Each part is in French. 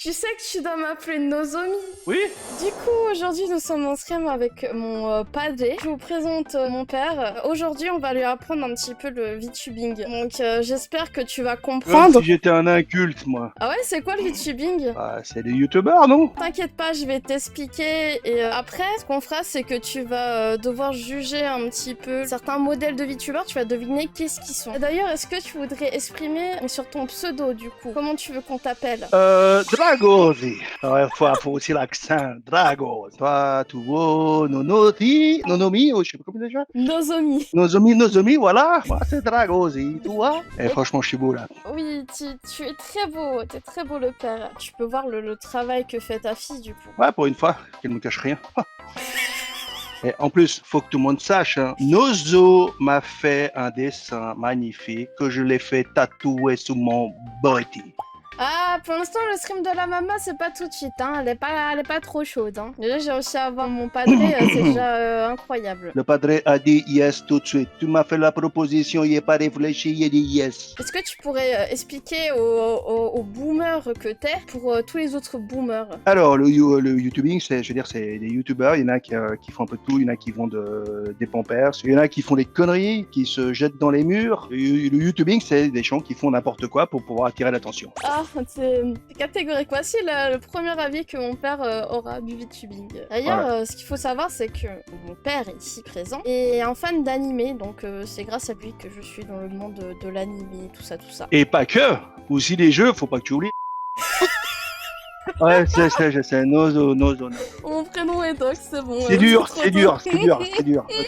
Tu sais que tu dois m'appeler Nozomi. Oui. Du coup, aujourd'hui, nous sommes en stream avec mon padre. Je vous présente mon père. Aujourd'hui, on va lui apprendre un petit peu le VTubing. Donc, j'espère que tu vas Comme comprendre. si j'étais un inculte, moi. Ah ouais, c'est quoi le VTubing? Bah, c'est des youtubeurs, non? T'inquiète pas, je vais t'expliquer. Et après, ce qu'on fera, c'est que tu vas devoir juger un petit peu certains modèles de VTubers. Tu vas deviner qu'est-ce qu'ils sont. D'ailleurs, est-ce que tu voudrais exprimer sur ton pseudo, du coup? Comment tu veux qu'on t'appelle? Dragosi. Ouais, faut aussi l'accent. Dragosi. Toi, tu vois, Nonomi, je sais pas comment déjà. Nozomi. Nozomi, voilà. Moi, c'est Dragosi, tu vois. Et franchement, je suis beau, là. Oui, tu es très beau, t'es très beau le père. Tu peux voir le travail que fait ta fille du coup. Ouais, pour une fois, qu'elle me cache rien. Et en plus, faut que tout le monde sache, hein, Nozo m'a fait un dessin magnifique que je l'ai fait tatouer sous mon body. Ah, pour l'instant le stream de la maman c'est pas tout de suite, hein. Elle est pas trop chaude, hein. Déjà j'ai réussi à avoir mon padré, c'est déjà incroyable. Le padre a dit yes tout de suite. Tu m'as fait la proposition, il n'est pas réfléchi, il a dit yes. Est-ce que tu pourrais expliquer aux boomers que t'es pour tous les autres boomers? Alors, le YouTubing, c'est, je veux dire, c'est des YouTubeurs. Il y en a qui font un peu de tout. Il y en a qui vont des pampers. Il y en a qui font des conneries, qui se jettent dans les murs. Le YouTubing, c'est des gens qui font n'importe quoi pour pouvoir attirer l'attention. Ah, c'est catégorique. Voici le premier avis que mon père aura du VTubing. D'ailleurs, Voilà. ce qu'il faut savoir, c'est que mon père, ici présent, est un fan d'animé, donc c'est grâce à lui que je suis dans le monde de l'animé, tout ça, tout ça. Et pas que. Aussi les jeux, faut pas que tu oublies. Ouais, je sais. Nozo. Mon prénom est Doc, c'est bon. C'est dur. trop tôt.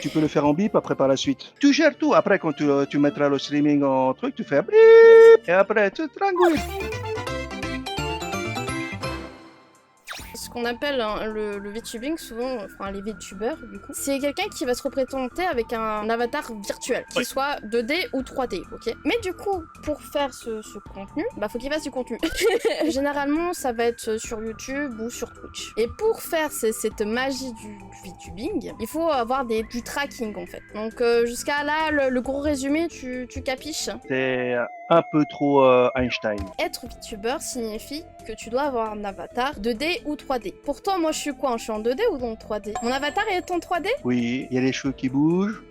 Tu peux le faire en bip après par la suite. Tu gères tout. Après, quand tu mettras le streaming en truc, tu fais bip. Et après, tu te tranquilles. Ce qu'on appelle hein, le VTubing, souvent, enfin les VTubers du coup, c'est quelqu'un qui va se représenter avec un avatar virtuel, qu'il soit 2D ou 3D, ok? Mais du coup, pour faire ce contenu, bah faut qu'il fasse du contenu. Généralement, ça va être sur YouTube ou sur Twitch. Et pour faire cette magie du VTubing, il faut avoir du tracking en fait. Donc jusqu'à là, le gros résumé, tu capiches? C'est un peu trop Einstein. Être VTuber signifie que tu dois avoir un avatar 2D ou 3D. Pourtant, moi, je suis quoi? Je suis en 2D ou en 3D? Mon avatar est en 3D? Oui, il y a les cheveux qui bougent.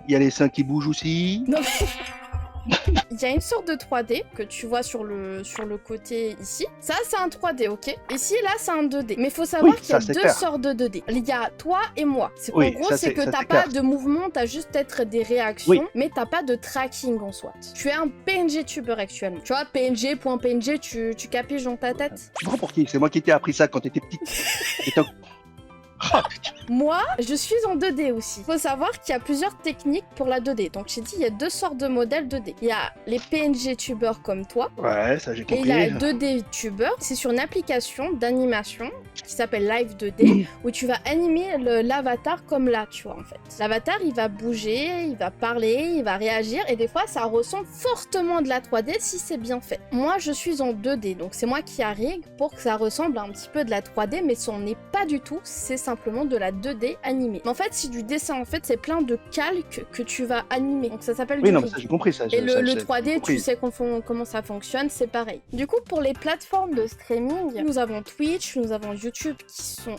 Il y a les seins qui bougent aussi. Non. Il y a une sorte de 3D que tu vois sur le côté ici. Ça, c'est un 3D, ok? Ici, là, c'est un 2D. Mais il faut savoir Oui, qu'il y a ça, c'est deux clair. sortes de 2D. Il y a toi et moi. C'est Oui, qu'en gros, ça, c'est que ça, t'as c'est pas clair. de mouvement, t'as juste peut-être des réactions, Oui. mais t'as pas de tracking en soi. Tu es un PNG tuber actuellement. Tu vois, PNG.PNG, tu capiges dans ta tête? Tu prends pour qui? C'est moi qui t'ai appris ça quand t'étais petite. Ah, putain. Moi, je suis en 2D aussi. Faut savoir qu'il y a plusieurs techniques pour la 2D. Donc j'ai dit, il y a deux sortes de modèles 2D. Il y a les PNG tubers comme toi. Ouais, ça j'ai Et compris. il y a les 2D tubers. C'est sur une application d'animation qui s'appelle Live 2D où tu vas animer l'avatar comme là, tu vois en fait. L'avatar, il va bouger, il va parler, il va réagir et des fois, ça ressemble fortement de la 3D si c'est bien fait. Moi, je suis en 2D, donc c'est moi qui arrive pour que ça ressemble un petit peu de la 3D, mais ce n'est pas du tout. C'est simplement de la 2D animée. Mais en fait, c'est du dessin. En fait, c'est plein de calques que tu vas animer. Donc ça s'appelle Oui, du non, mais rig. ça j'ai compris ça. Et ça, le j'ai 3D, compris. tu sais comment ça fonctionne, c'est pareil. Du coup, pour les plateformes de streaming, nous avons Twitch, nous avons YouTube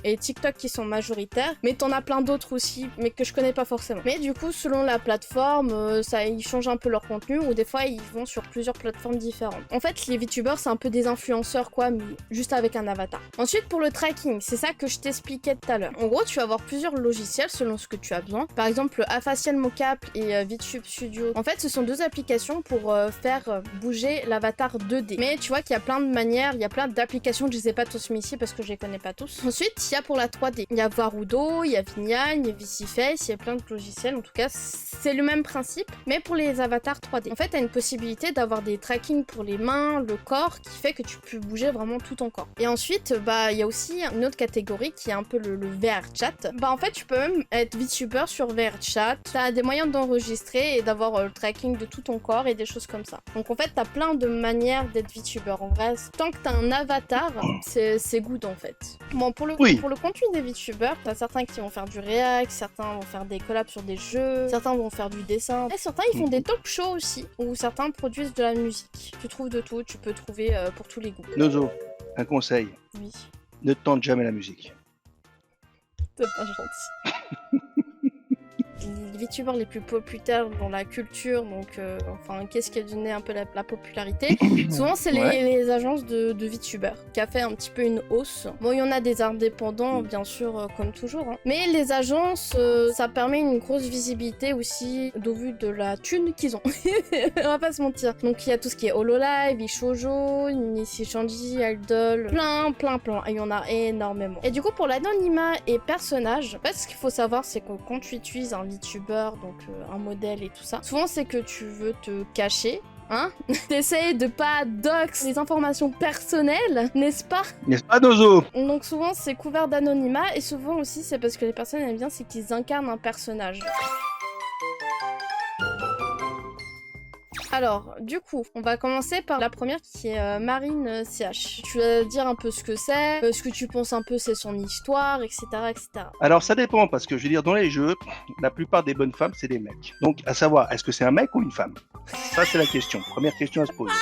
et TikTok qui sont majoritaires, mais t'en as plein d'autres aussi, mais que je connais pas forcément. Mais du coup, selon la plateforme, ils changent un peu leur contenu, ou des fois, ils vont sur plusieurs plateformes différentes. En fait, les VTubers, c'est un peu des influenceurs, quoi, mais juste avec un avatar. Ensuite, pour le tracking, c'est ça que je t'expliquais tout à l'heure. En gros, tu vas avoir plusieurs logiciels selon ce que tu as besoin. Par exemple, Afacial Mocap et VTube Studio. En fait, ce sont deux applications pour faire bouger l'avatar 2D. Mais tu vois qu'il y a plein de manières, il y a plein d'applications que je les ai pas tous mis ici parce que je les connais pas tous. Ensuite, il y a pour la 3D. Il y a Varudo, il y a Vignal, il y a ViciFace, il y a plein de logiciels. En tout cas, c'est le même principe, mais pour les avatars 3D. En fait, tu as une possibilité d'avoir des trackings pour les mains, le corps, qui fait que tu peux bouger vraiment tout ton corps. Et ensuite, bah, il y a aussi une autre catégorie qui est un peu le VR chat. Bah, en fait, tu peux même être VTuber sur VR chat. Tu as des moyens d'enregistrer et d'avoir le tracking de tout ton corps et des choses comme ça. Donc, en fait, tu as plein de manières d'être VTuber. En vrai, tant que tu as un avatar, c'est good en fait. Bon, pour le contenu des VTubers, tu as certains qui vont faire du react, certains vont faire des collabs sur des jeux, certains vont faire du dessin, et certains ils font des talk shows aussi, où certains produisent de la musique. Tu trouves de tout, tu peux trouver pour tous les goûts. Nozo, un conseil, Oui, ne tente jamais la musique. c'est pas gentil. Les VTubers les plus populaires dans la culture, donc enfin qu'est-ce qui a donné un peu la popularité. Souvent c'est Ouais. les agences de VTubers qui a fait un petit peu une hausse. Bon, il y en a des indépendants bien sûr comme toujours, hein. Mais les agences ça permet une grosse visibilité aussi au vu de la thune qu'ils ont. On va pas se mentir. Donc il y a tout ce qui est Hololive, Ishoujo, Nishi Shanji, Idol, plein. Il y en a énormément. Et du coup pour l'anonymat et personnage, en fait ce qu'il faut savoir c'est que quand tu utilises un VTuber, donc un modèle et tout ça, souvent c'est que tu veux te cacher. Hein? T'essayes de pas dox les informations personnelles, n'est-ce pas? N'est-ce pas, Dozo? Donc souvent c'est couvert d'anonymat et souvent aussi c'est parce que les personnes aiment bien, c'est qu'ils incarnent un personnage. Alors, du coup, on va commencer par la première qui est Marine CH. Tu vas dire un peu ce que c'est, ce que tu penses un peu c'est son histoire, etc., etc. Alors ça dépend, parce que je veux dire, dans les jeux, la plupart des bonnes femmes, c'est des mecs. Donc, à savoir, est-ce que c'est un mec ou une femme? Ça, c'est la question. Première question à se poser.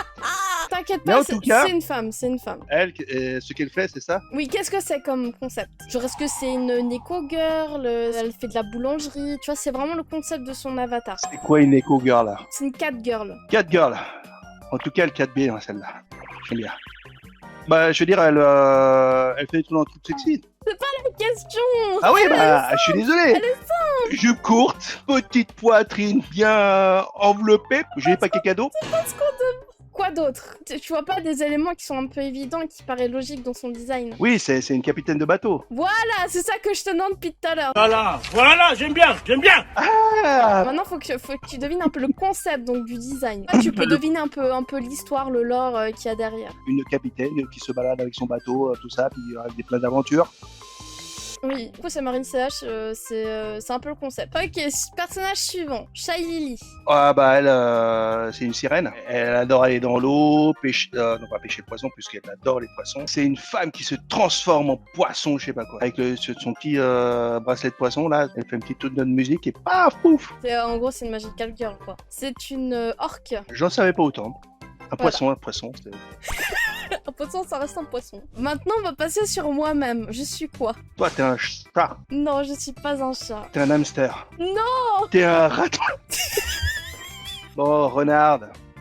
T'inquiète Mais pas, en tout cas- c'est une femme, c'est une femme. Elle, ce qu'elle fait, c'est ça? Oui, qu'est-ce que c'est comme concept? Genre, est-ce que c'est une éco-girl? Elle fait de la boulangerie? Tu vois, c'est vraiment le concept de son avatar. C'est quoi une eco girl, là? C'est une cat girl. Cat girl. En tout cas, elle 4 bien, celle-là. J'aime bien. Bah, je veux dire, elle fait tout dans le truc sexy. Question! Ah oui, bah, je suis désolé. Jupe courte, petite poitrine bien enveloppée. Je n'ai pas cadeau. Quoi d'autre? Tu vois pas des éléments qui sont un peu évidents et qui paraissent logiques dans son design? Oui, c'est une capitaine de bateau. Voilà, c'est ça que je te demande depuis tout à l'heure. Voilà, j'aime bien. Ah, Maintenant, faut que tu devines un peu le concept donc du design. Là, tu peux deviner un peu l'histoire, le lore qu'il y a derrière. une capitaine qui se balade avec son bateau, tout ça, puis avec des plein d'aventures. Oui, du coup, c'est Marine CH, c'est un peu le concept. Ok, personnage suivant, Shy Lily. Ah bah elle, c'est une sirène. Elle adore aller dans l'eau, pêcher, non pas pêcher le poisson puisqu'elle adore les poissons. C'est une femme qui se transforme en poisson, je sais pas quoi. Avec son petit bracelet de poisson là, elle fait une petite note de musique et paf pouf. En gros, c'est une magical girl, quoi. C'est une orque. J'en savais pas autant. Un poisson. C'est- Un poisson, ça reste un poisson. Maintenant, on va passer sur moi-même. Je suis quoi? Toi t'es un chat, Non, je suis pas un chat. t'es un hamster. Non! T'es un raton. Bon, renard.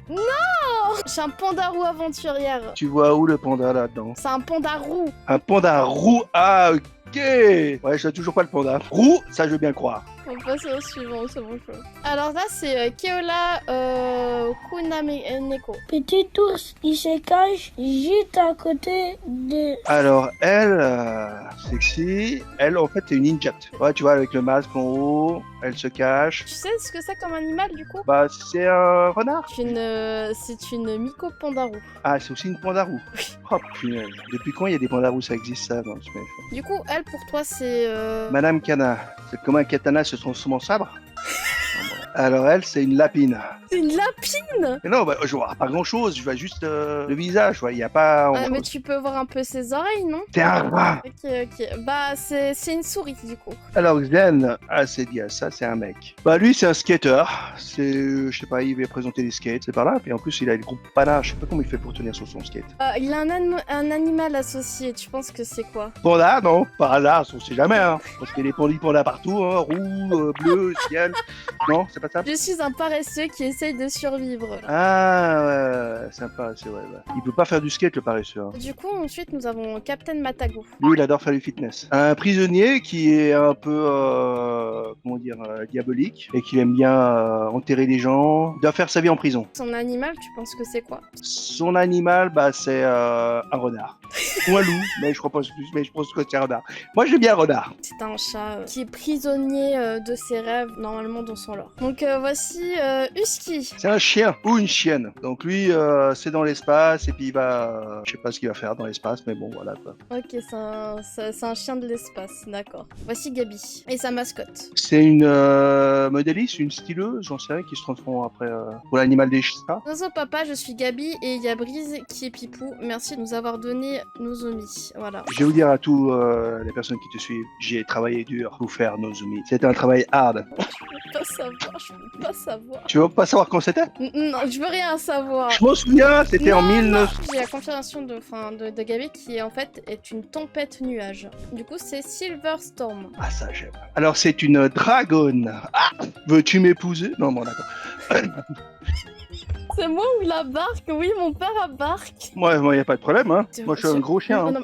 Je suis un panda roux aventurière. Tu vois où le panda là-dedans? C'est un panda roux. Un panda roux. Ah ok. Ouais, je sais toujours pas le panda. Roux, ça je veux bien croire. On va passer au suivant, c'est bon choix. Alors là, c'est Keola Kunameko. Petit ours, il se cache juste à côté de... Alors, elle, sexy, elle, en fait, c'est une ninja. Ouais, tu vois, avec le masque en haut, elle se cache. Tu sais ce que c'est comme animal du coup? Bah, c'est un renard. C'est une Miko panda roux. Ah, c'est aussi une panda roux. Oh, punaise. Depuis quand il y a des pandas roux? Ça existe, ça, dans le Smash? Du coup, elle pour toi, c'est. Madame Kana, c'est comme un katana se transforme en sabre. Alors, elle, c'est une lapine. C'est une lapine! Mais non, bah, je vois pas grand-chose, je vois juste le visage, il y a pas... Ah, mais tu peux voir un peu ses oreilles, non? C'est un rat. Ok. Bah, c'est une souris du coup. Alors Zen, ah c'est dit ça, c'est un mec. Bah lui c'est un skater, c'est, je sais pas, il va présenter des skates, c'est par là, puis en plus il a le groupe Pana, je sais pas comment il fait pour tenir sur son skate. Il a un animal associé, tu penses que c'est quoi? Panda, non, par hasard, on sait jamais, hein, parce qu'il y a des pandas partout, hein, roux, bleu, ciel, non, c'est pas ça? Je suis un paresseux qui essaye de survivre. Ah ouais, sympa, c'est vrai, ouais. Il peut pas faire du skate le paresseux, hein. Du coup, ensuite, nous avons Captain Matago. Lui il adore faire du fitness. Un prisonnier qui est un peu, comment dire, diabolique, et qui aime bien enterrer des gens, il doit faire sa vie en prison. Son animal, tu penses que c'est quoi? Son animal, bah, c'est un renard. Ou un loup, mais je crois pas plus, mais je pense que c'est un renard. Moi, j'aime bien un renard. C'est un chat qui est prisonnier de ses rêves, normalement dans son lore. Donc voici Husky. C'est un chien ou une chienne. Donc lui, c'est dans l'espace, et puis il va... je sais pas ce qu'il va faire dans l'espace, mais bon, voilà, quoi. Ok, c'est un chien de l'espace, d'accord. Voici Gabi et sa mascotte. C'est une modéliste, une styleuse, j'en sais rien, qui se transforme après pour l'animal des chats. Bonjour papa, je suis Gabi et il y a Brise qui est Pipou. Merci de nous avoir donné Nozomi, voilà. Je vais vous dire à tous les personnes qui te suivent, j'ai travaillé dur pour faire Nozomi. C'était un travail hard. Je veux pas savoir, je veux pas savoir. Tu veux pas savoir quand c'était? Non, je veux rien savoir. Je m'en souviens, c'était en Non, 1900. j'ai la confirmation de Gabi qui en fait est une tempête nuage. Du coup, c'est Silver Storm. Ah ça j'aime. Alors c'est une dragonne. Ah, veux-tu m'épouser? Non bon d'accord. C'est moi ou la barque? Oui, mon père a barque. Moi y a pas de problème hein. Moi je suis un gros chien. Non, Hein. non,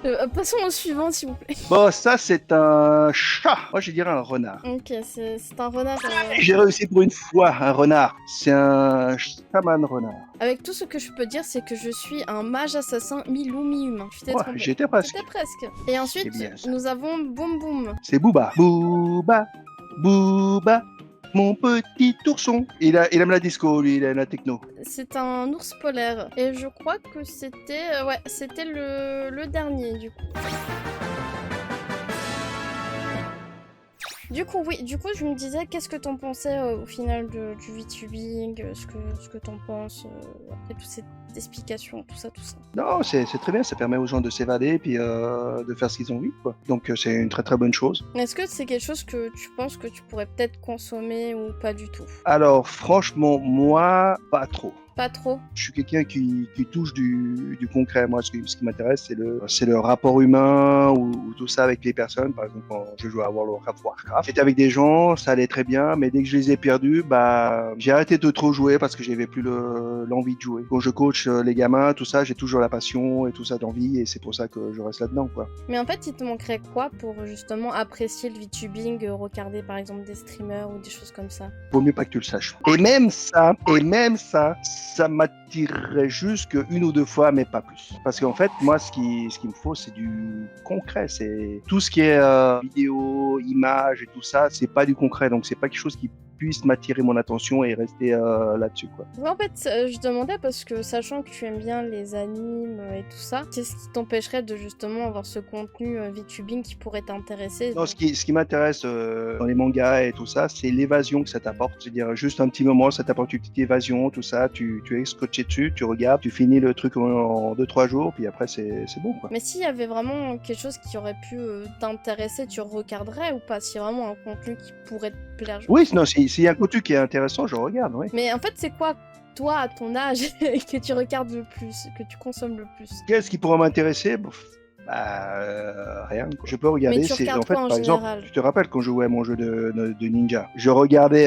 mais... passons au suivant, s'il vous plaît. Bon ça c'est un chat. Moi je dirais un renard. Ok, c'est un renard. J'ai réussi pour une fois un renard. C'est un chaman renard. Avec tout ce que je peux dire, c'est que je suis un mage assassin mi-loup mi-humain. Je t'ai Ouais, trompé. j'étais presque. C'était presque. Et ensuite, C'est bien, ça. nous avons Boum Boum. C'est Booba. Booba. Booba. Mon petit ourson. Il aime la disco, lui, il aime la techno. C'est un ours polaire. Et je crois que c'était... ouais, c'était le dernier, du coup. Du coup, je me disais, qu'est-ce que t'en pensais au final du VTubing, ce que t'en penses après toutes ces explications, tout ça. Non, c'est très bien, ça permet aux gens de s'évader puis de faire ce qu'ils ont envie, quoi. Donc c'est une très très bonne chose. Est-ce que c'est quelque chose que tu penses que tu pourrais peut-être consommer ou pas du tout? Alors franchement, moi, pas trop. Pas trop? Je suis quelqu'un qui touche du concret. Moi, ce qui m'intéresse, c'est le rapport humain ou tout ça avec les personnes. Par exemple, quand je jouais à World of Warcraft, j'étais avec des gens, ça allait très bien, mais dès que je les ai perdus, bah, j'ai arrêté de trop jouer parce que j'avais plus l'envie de jouer. Quand je coach les gamins, tout ça, j'ai toujours la passion et tout ça d'envie, et c'est pour ça que je reste là-dedans, quoi. Mais en fait, il te manquerait quoi pour justement apprécier le VTubing, regarder par exemple des streamers ou des choses comme ça? Vaut mieux pas que tu le saches. Et même ça m'attirerait juste qu'une ou deux fois, mais pas plus. Parce qu'en fait, moi, ce qu'il me faut, c'est du concret. C'est tout ce qui est vidéo, images et tout ça, c'est pas du concret. Donc, c'est pas quelque chose qui puisse m'attirer mon attention et rester là-dessus, quoi. Ouais, en fait, je demandais parce que sachant que tu aimes bien les animes et tout ça, qu'est-ce qui t'empêcherait de justement avoir ce contenu VTubing qui pourrait t'intéresser? Non, ce qui m'intéresse dans les mangas et tout ça, c'est l'évasion que ça t'apporte. C'est-à-dire juste un petit moment, ça t'apporte une petite évasion, tout ça, tu es scotché dessus, tu regardes, tu finis le truc en 2-3 jours, puis après c'est bon, quoi. Mais s'il y avait vraiment quelque chose qui aurait pu t'intéresser, tu regarderais ou pas? Si vraiment un contenu qui pourrait te plaire? Oui, non, s'il y a un contenu qui est intéressant, je regarde, oui. Mais en fait, c'est quoi, toi, à ton âge, que tu regardes le plus, que tu consommes le plus? Qu'est-ce qui pourrait m'intéresser? Rien. Je peux regarder. Mais tu regardes en fait, quoi en par général? exemple, tu te rappelles quand je jouais à mon jeu de ninja, je regardais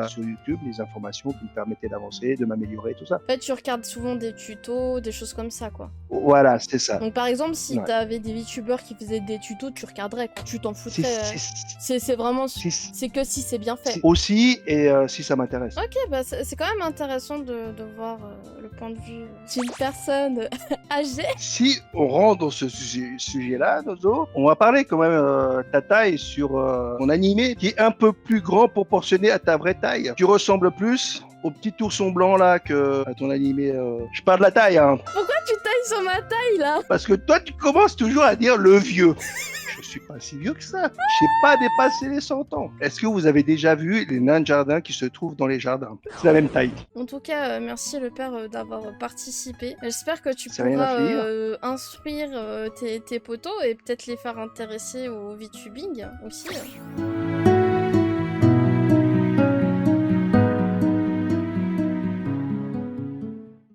sur YouTube les informations qui me permettaient d'avancer, de m'améliorer, tout ça. En fait, tu regardes souvent des tutos, des choses comme ça, quoi. Voilà, c'est ça. Donc par exemple, si Ouais. t'avais des VTubers qui faisaient des tutos, tu regarderais, quoi. Tu t'en Si- foutrais. si- C'est vraiment... si- C'est que si c'est bien fait. Aussi, et si ça m'intéresse. Ok, bah c'est quand même intéressant de voir le point de vue d'une personne âgée. Si on rentre dans ce sujet-là, Nozo, on va parler quand même ta taille sur ton animé qui est un peu plus grand proportionné à ta vraie taille. Tu ressembles plus au petit ourson blanc là que à ton animé. Je parle de la taille, hein. Pourquoi tu tailles sur ma taille, là? Parce que toi, tu commences toujours à dire le vieux. Je suis pas si vieux que ça. J'ai pas dépassé les 100 ans. Est-ce que vous avez déjà vu les nains de jardin qui se trouvent dans les jardins? C'est la même taille. En tout cas, merci le père d'avoir participé. J'espère que tu C'est rien pourras à faire. instruire tes potos et peut-être les faire intéresser au VTubing aussi.